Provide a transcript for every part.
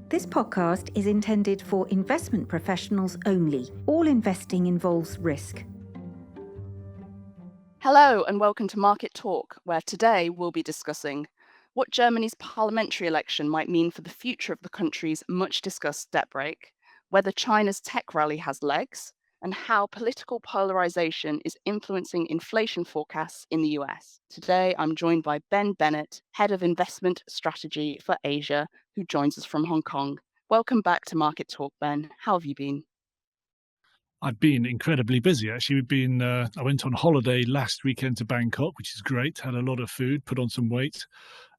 This podcast is intended for investment professionals only. All investing involves risk. Hello and welcome to Market Talk, where today we'll be discussing what Germany's parliamentary election might mean for the future of the country's much discussed debt brake, whether China's tech rally has legs, and how political polarisation is influencing inflation forecasts in the US. Today I'm joined by Bennett, Head of Investment Strategy for Asia, who joins us from Hong Kong. Welcome back to Market Talk, Ben. How have you been? I've been incredibly busy, actually. I went on holiday last weekend to Bangkok, which is great. Had a lot of food, put on some weight.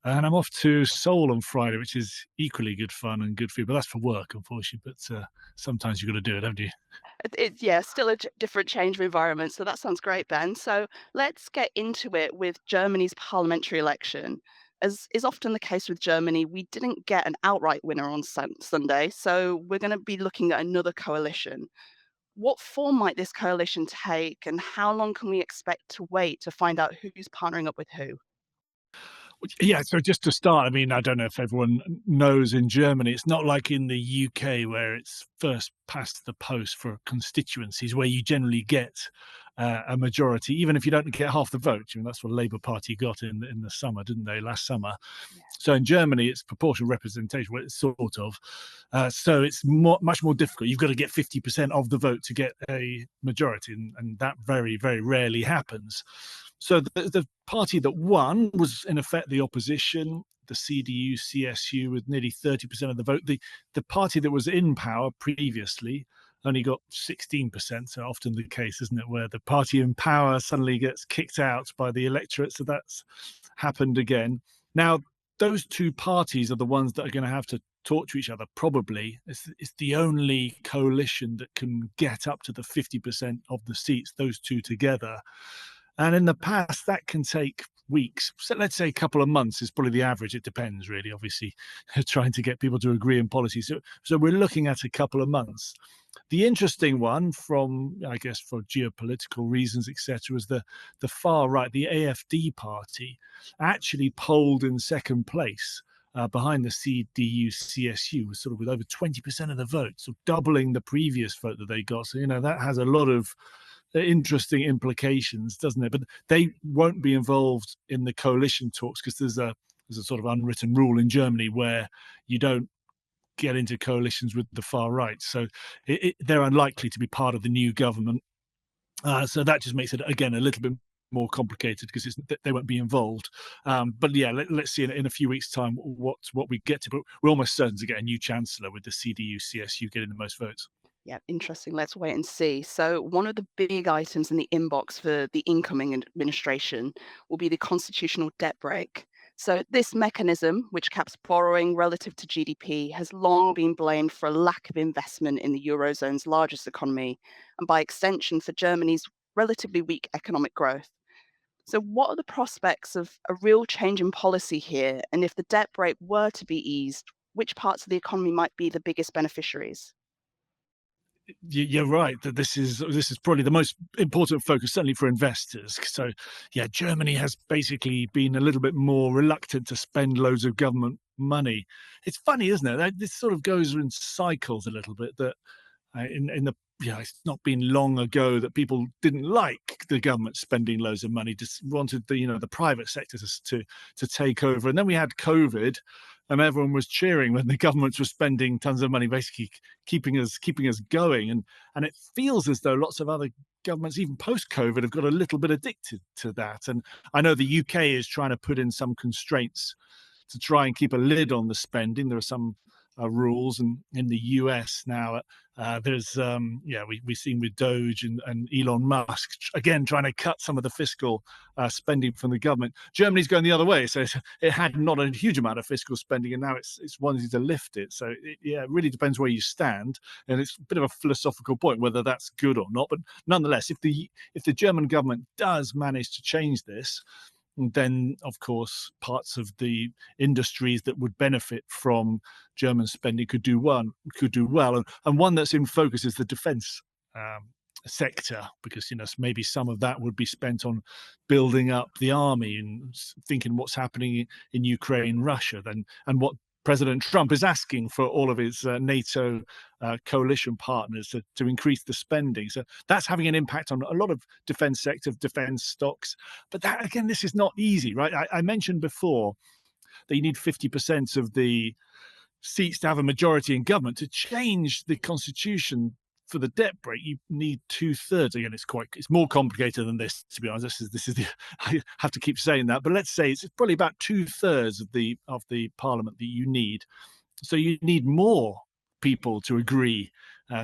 And I'm off to Seoul on Friday, which is equally good fun and good food. But that's for work, unfortunately. But sometimes you've got to do it, haven't you? Yeah, still a different change of environment. So that sounds great, Ben. So let's get into it with Germany's parliamentary election. As is often the case with Germany, we didn't get an outright winner on Sunday. So we're going to be looking at another coalition. What form might this coalition take, and how long can we expect to wait to find out who's partnering up with who? Yeah, so just to start, I mean, I don't know if everyone knows in Germany, it's not like in the UK where it's first past the post for constituencies where you generally get a majority, even if you don't get half the vote. I mean, that's what Labour Party got in the summer, didn't they, last summer? Yeah. So in Germany, it's proportional representation, well, it's sort of. So it's much more difficult. You've got to get 50% of the vote to get a majority, and that very, very rarely happens. So the party that won was, in effect, the opposition, the CDU-CSU, with nearly 30% of the vote. The party that was in power previously only got 16%, so often the case, isn't it, where the party in power suddenly gets kicked out by the electorate. So that's happened again. Now, those two parties are the ones that are going to have to talk to each other, probably. It's the only coalition that can get up to the 50% of the seats, those two together. And in the past, that can take weeks. So let's say a couple of months is probably the average. It depends, really, obviously, trying to get people to agree on policy. So we're looking at a couple of months. The interesting one, from, I guess, for geopolitical reasons, etc., was the far right, the AfD party, actually polled in second place. Behind the CDU-CSU, sort of with over 20% of the vote, so doubling the previous vote that they got. So, that has a lot of interesting implications, doesn't it? But they won't be involved in the coalition talks because there's a sort of unwritten rule in Germany where you don't get into coalitions with the far right. So they're unlikely to be part of the new government. So that just makes it, again, a little bit more complicated because they won't be involved. But yeah, let's see in a few weeks' time what we get to. But we're almost certain to get a new chancellor with the CDU-CSU getting the most votes. Yeah, interesting. Let's wait and see. So one of the big items in the inbox for the incoming administration will be the constitutional debt brake. So this mechanism, which caps borrowing relative to GDP, has long been blamed for a lack of investment in the Eurozone's largest economy, and by extension for Germany's relatively weak economic growth. So what are the prospects of a real change in policy here? And if the debt brake were to be eased, which parts of the economy might be the biggest beneficiaries? You're right that this is probably the most important focus, certainly for investors. So, yeah, Germany has basically been a little bit more reluctant to spend loads of government money. It's funny, isn't it? This sort of goes in cycles a little bit. That in the it's not been long ago that people didn't like the government spending loads of money, just wanted the private sector to take over. And then we had COVID, and everyone was cheering when the governments were spending tons of money, basically keeping us going. And it feels as though lots of other governments, even post-COVID, have got a little bit addicted to that. And I know the UK is trying to put in some constraints to try and keep a lid on the spending. There are some rules, and in the US now, there's we've seen with Doge and Elon Musk again trying to cut some of the fiscal spending from the government. Germany's going the other way, so it had not a huge amount of fiscal spending, and now it's wanting to lift it. So it really depends where you stand, and it's a bit of a philosophical point whether that's good or not. But nonetheless, if the German government does manage to change this, then of course parts of the industries that would benefit from German spending could do well. And one that's in focus is the defense sector, because maybe some of that would be spent on building up the army and thinking what's happening in Ukraine, Russia, and what President Trump is asking for all of his NATO coalition partners to increase the spending. So that's having an impact on a lot of defense sector, defense stocks. But that, again, this is not easy, right? I mentioned before that you need 50% of the seats to have a majority in government. To change the constitution for the debt break, you need 2/3. Again, it's more complicated than this, to be honest. This is the I have to keep saying that, but let's say it's probably about 2/3 of the parliament that you need. So you need more people to agree.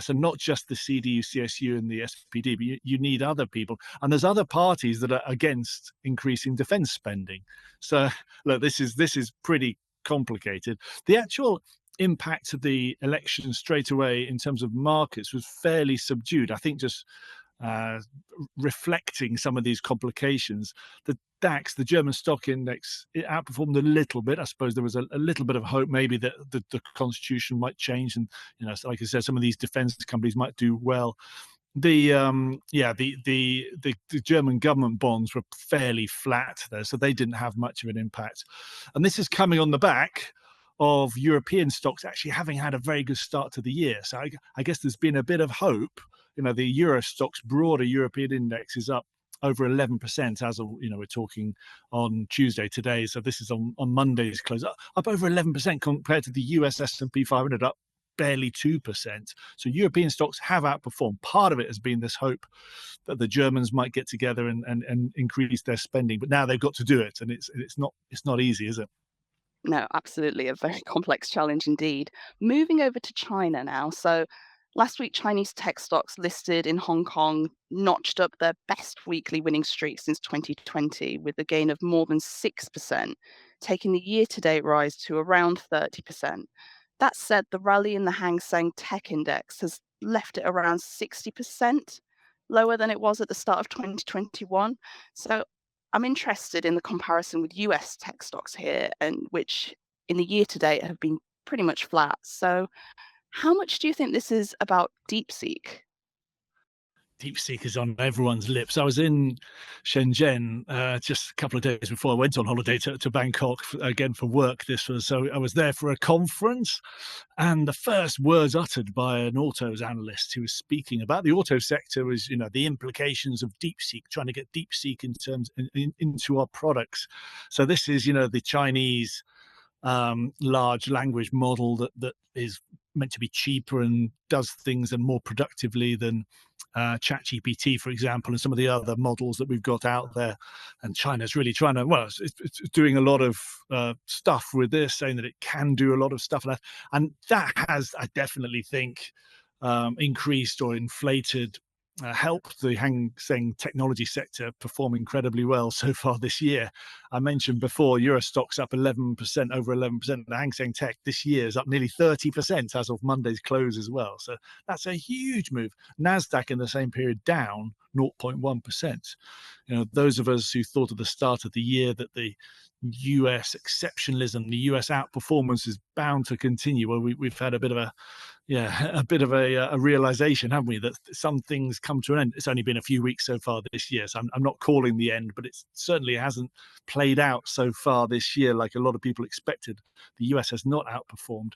So not just the CDU, CSU, and the SPD, but you need other people. And there's other parties that are against increasing defence spending. So look, this is pretty complicated. The actual impact of the election straight away in terms of markets was fairly subdued. I think just reflecting some of these complications. The DAX, the German stock index, it outperformed a little bit. I suppose there was a little bit of hope maybe that the constitution might change, and like I said, some of these defense companies might do well. The German government bonds were fairly flat there, so they didn't have much of an impact. And this is coming on the back of European stocks actually having had a very good start to the year. So I guess there's been a bit of hope. The Euro Stoxx broader European index is up over 11% as of, we're talking on Tuesday today. So this is on Monday's close, up over 11% compared to the US S&P 500, up barely 2%. So European stocks have outperformed. Part of it has been this hope that the Germans might get together and increase their spending, but now they've got to do it, and it's not easy, is it? No, absolutely. A very complex challenge indeed. Moving over to China now. So last week, Chinese tech stocks listed in Hong Kong notched up their best weekly winning streak since 2020 with a gain of more than 6%, taking the year-to-date rise to around 30%. That said, the rally in the Hang Seng Tech Index has left it around 60% lower than it was at the start of 2021. So I'm interested in the comparison with US tech stocks here, and which in the year to date have been pretty much flat. So, how much do you think this is about DeepSeek? DeepSeek is on everyone's lips. I was in Shenzhen just a couple of days before I went on holiday to Bangkok again for work. So I was there for a conference, and the first words uttered by an autos analyst who was speaking about the auto sector was, the implications of DeepSeek, trying to get DeepSeek into our products. So this is, the Chinese large language model that is meant to be cheaper and does things and more productively than ChatGPT, for example, and some of the other models that we've got out there. And China's really trying to, it's doing a lot of stuff with this, saying that it can do a lot of stuff. And that has, I definitely think, increased or inflated, helped the Hang Seng technology sector perform incredibly well so far this year. I mentioned before, Euro Stoxx up 11%, over 11%. The Hang Seng Tech this year is up nearly 30% as of Monday's close as well. So that's a huge move. NASDAQ in the same period down 0.1%. Those of us who thought at the start of the year that the US exceptionalism, the US outperformance is bound to continue. Well, we've had a bit of a realization, haven't we, that some things come to an end. It's only been a few weeks so far this year, so I'm not calling the end, but it certainly hasn't played out so far this year like a lot of people expected. The US has not outperformed.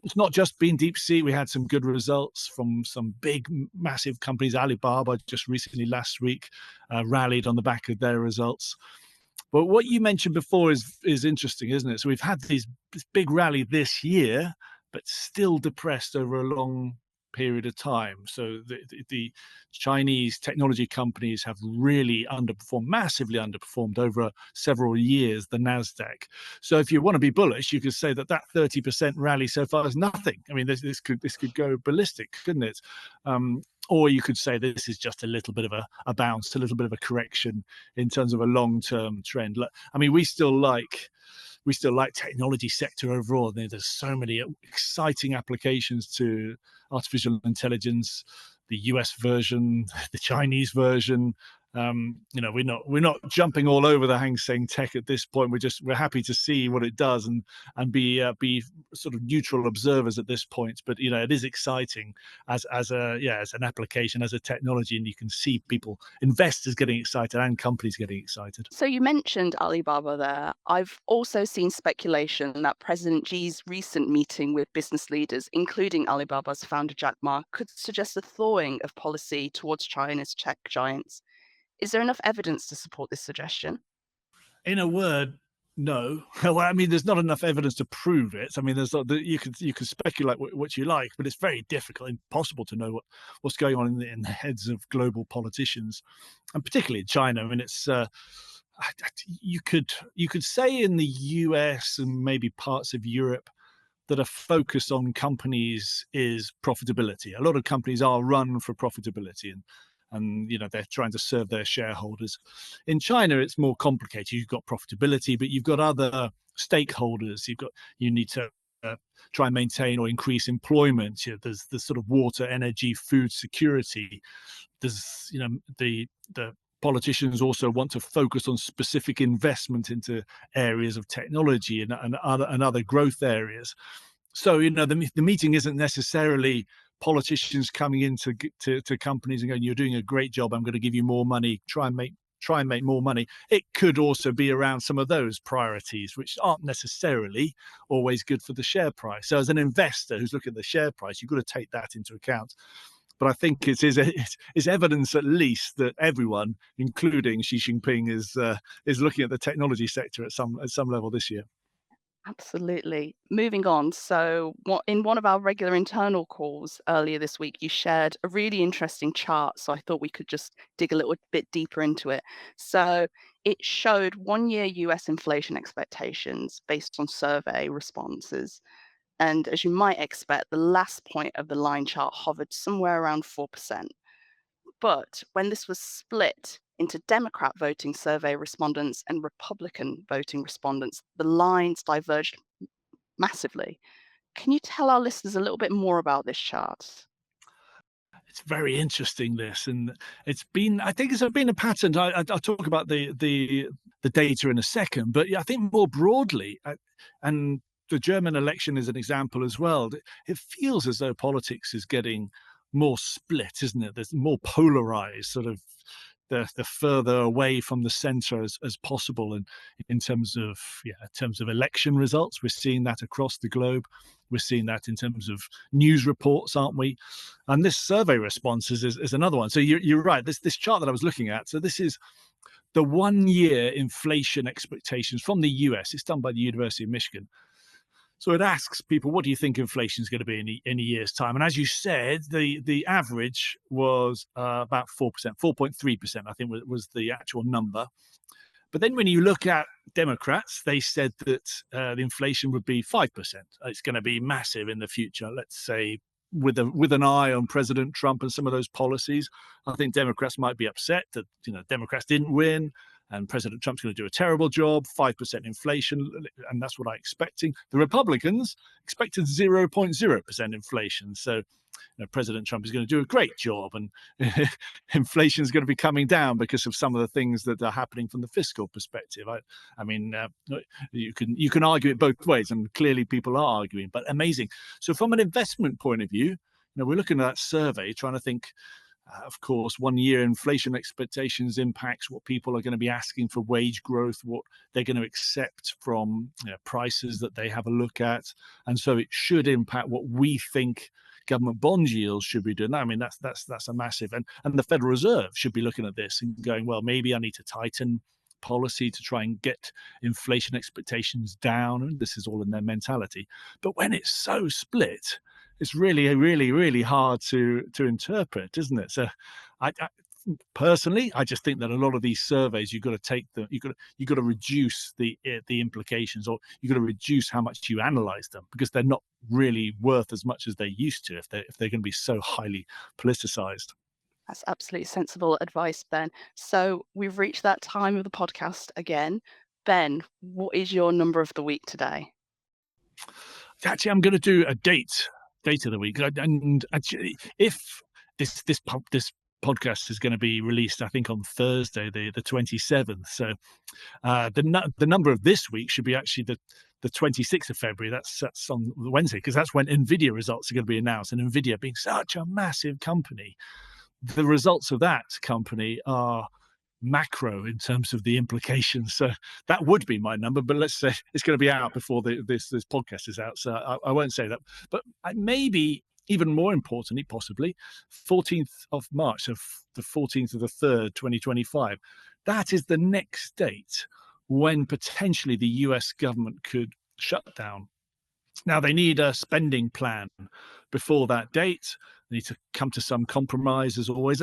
It's not just been DeepSeek. We had some good results from some big, massive companies. Alibaba just recently last week rallied on the back of their results. But what you mentioned before is interesting, isn't it? So we've had this big rally this year, but still depressed over a long period of time. So the Chinese technology companies have really underperformed, massively underperformed over several years, the NASDAQ. So if you want to be bullish, you could say that 30% rally so far is nothing. I mean, this could go ballistic, couldn't it? Or you could say this is just a little bit of a bounce, a little bit of a correction in terms of a long-term trend. I mean, we still like technology sector overall. There's so many exciting applications to artificial intelligence, the US version, the Chinese version, We're not jumping all over the Hang Seng tech at this point. We're happy to see what it does and be sort of neutral observers at this point. But it is exciting as an application, as a technology, and you can see investors getting excited and companies getting excited. So you mentioned Alibaba there. I've also seen speculation that President Xi's recent meeting with business leaders, including Alibaba's founder Jack Ma, could suggest a thawing of policy towards China's tech giants. Is there enough evidence to support this suggestion? In a word, no. Well, I mean, there's not enough evidence to prove it. I mean, you can speculate what you like, but it's very difficult, impossible to know what's going on in the heads of global politicians, and particularly in China. I mean, it's you could say in the US and maybe parts of Europe that a focus on companies is profitability. A lot of companies are run for profitability, and they're trying to serve their shareholders. In China, it's more complicated. You've got profitability, but you've got other stakeholders. You need to try and maintain or increase employment. There's the sort of water, energy, food security. There's the politicians also want to focus on specific investment into areas of technology and other growth areas. So the meeting isn't necessarily politicians coming into to companies and going, "You're doing a great job. I'm going to give you more money. Try and make more money." It could also be around some of those priorities, which aren't necessarily always good for the share price. So as an investor who's looking at the share price, you've got to take that into account. But I think it is evidence, at least, that everyone, including Xi Jinping, is looking at the technology sector at some level this year. Absolutely. Moving on. So, in one of our regular internal calls earlier this week, you shared a really interesting chart. So, I thought we could just dig a little bit deeper into it. So, it showed 1 year US inflation expectations based on survey responses. And as you might expect, the last point of the line chart hovered somewhere around 4%. But when this was split into Democrat voting survey respondents and Republican voting respondents, the lines diverged massively. Can you tell our listeners a little bit more about this chart? It's very interesting, this, and I think it's been a pattern. I'll talk about the data in a second, but yeah, I think more broadly, and the German election is an example as well. It feels as though politics is getting more split, isn't it? There's more polarized, sort of the further away from the center as possible. And in terms of election results, we're seeing that across the globe. We're seeing that in terms of news reports, aren't we? And this survey responses is another one. So you're right. This chart that I was looking at. So this is the 1 year inflation expectations from the US. It's done by the University of Michigan. So it asks people, what do you think inflation is going to be in a year's time? And as you said, the average was about 4%, 4.3%, I think was the actual number. But then when you look at Democrats, they said that the inflation would be 5%. It's going to be massive in the future, let's say, with an eye on President Trump and some of those policies. I think Democrats might be upset that Democrats didn't win, and President Trump's going to do a terrible job, 5% inflation, and that's what I'm expecting. The Republicans expected 0.0% inflation. So President Trump is going to do a great job, and inflation is going to be coming down because of some of the things that are happening from the fiscal perspective. I mean, you can argue it both ways, and clearly people are arguing, but amazing. So from an investment point of view, we're looking at that survey, trying to think, of course, 1 year inflation expectations impacts what people are going to be asking for wage growth, what they're going to accept from prices that they have a look at. And so it should impact what we think government bond yields should be doing. I mean, that's a massive, and the Federal Reserve should be looking at this and going, well, maybe I need to tighten policy to try and get inflation expectations down. And this is all in their mentality. But when it's so split, it's really, really, really hard to interpret, isn't it? So personally, I just think that a lot of these surveys, you've got to reduce the implications, or you've got to reduce how much you analyze them, because they're not really worth as much as they used to if they're going to be so highly politicized. That's absolutely sensible advice, Ben. So we've reached that time of the podcast again. Ben, what is your number of the week today? Actually, I'm going to do a date of the week, and actually, if this podcast is going to be released, I think, on Thursday, the 27th. So the number of this week should be actually the 26th of February. That's on Wednesday, because that's when NVIDIA results are going to be announced. And NVIDIA being such a massive company, the results of that company are macro in terms of the implications. So that would be my number, but let's say it's going to be out before this podcast is out. So I won't say that. But maybe even more importantly, possibly 14th of March, so the 14th of the 3rd, 2025. That is the next date when potentially the US government could shut down. Now, they need a spending plan before that date. They need to come to some compromise, as always.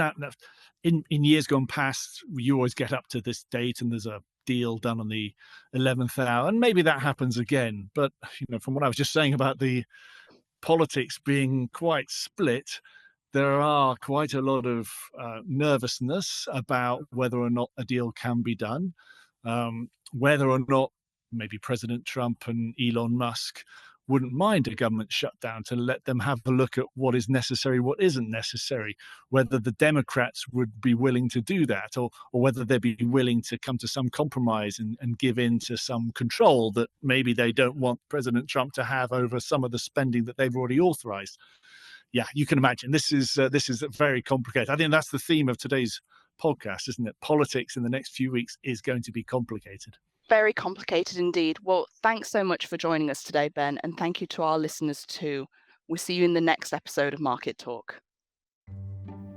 In years gone past, you always get up to this date and there's a deal done on the 11th hour, and maybe that happens again. But from what I was just saying about the politics being quite split, there are quite a lot of nervousness about whether or not a deal can be done, whether or not maybe President Trump and Elon Musk wouldn't mind a government shutdown to let them have a look at what is necessary, what isn't necessary, whether the Democrats would be willing to do that, or whether they'd be willing to come to some compromise and give in to some control that maybe they don't want President Trump to have over some of the spending that they've already authorized. Yeah, you can imagine this is very complicated. I think that's the theme of today's podcast, isn't it? Politics in the next few weeks is going to be complicated. Very complicated indeed. Well, thanks so much for joining us today, Ben, and thank you to our listeners too. We'll see you in the next episode of Market Talk.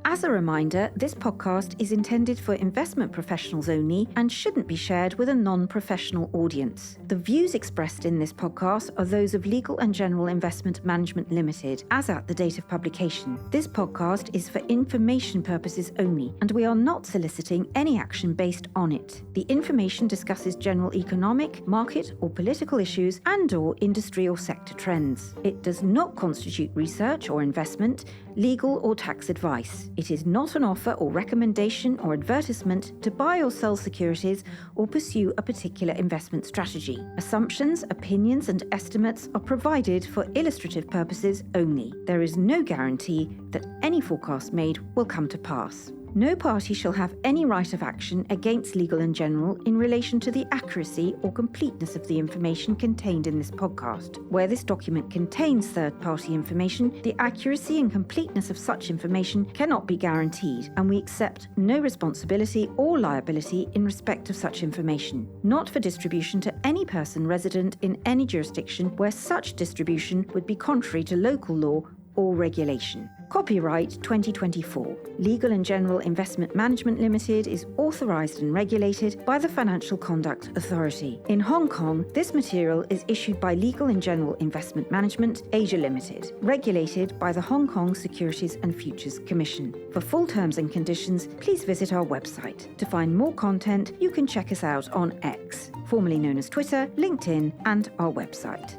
As a reminder, this podcast is intended for investment professionals only and shouldn't be shared with a non-professional audience. The views expressed in this podcast are those of Legal & General Investment Management Limited, as at the date of publication. This podcast is for information purposes only, and we are not soliciting any action based on it. The information discusses general economic, market or political issues and/or industry or sector trends. It does not constitute research or investment, legal or tax advice. It is not an offer or recommendation or advertisement to buy or sell securities or pursue a particular investment strategy. Assumptions, opinions, and estimates are provided for illustrative purposes only. There is no guarantee that any forecast made will come to pass. No party shall have any right of action against Legal & General in relation to the accuracy or completeness of the information contained in this podcast. Where this document contains third-party information, the accuracy and completeness of such information cannot be guaranteed, and we accept no responsibility or liability in respect of such information, not for distribution to any person resident in any jurisdiction where such distribution would be contrary to local law or regulation. Copyright 2024. Legal & General Investment Management Limited is authorised and regulated by the Financial Conduct Authority. In Hong Kong, this material is issued by Legal & General Investment Management Asia Limited, regulated by the Hong Kong Securities and Futures Commission. For full terms and conditions, please visit our website. To find more content, you can check us out on X, formerly known as Twitter, LinkedIn, and our website.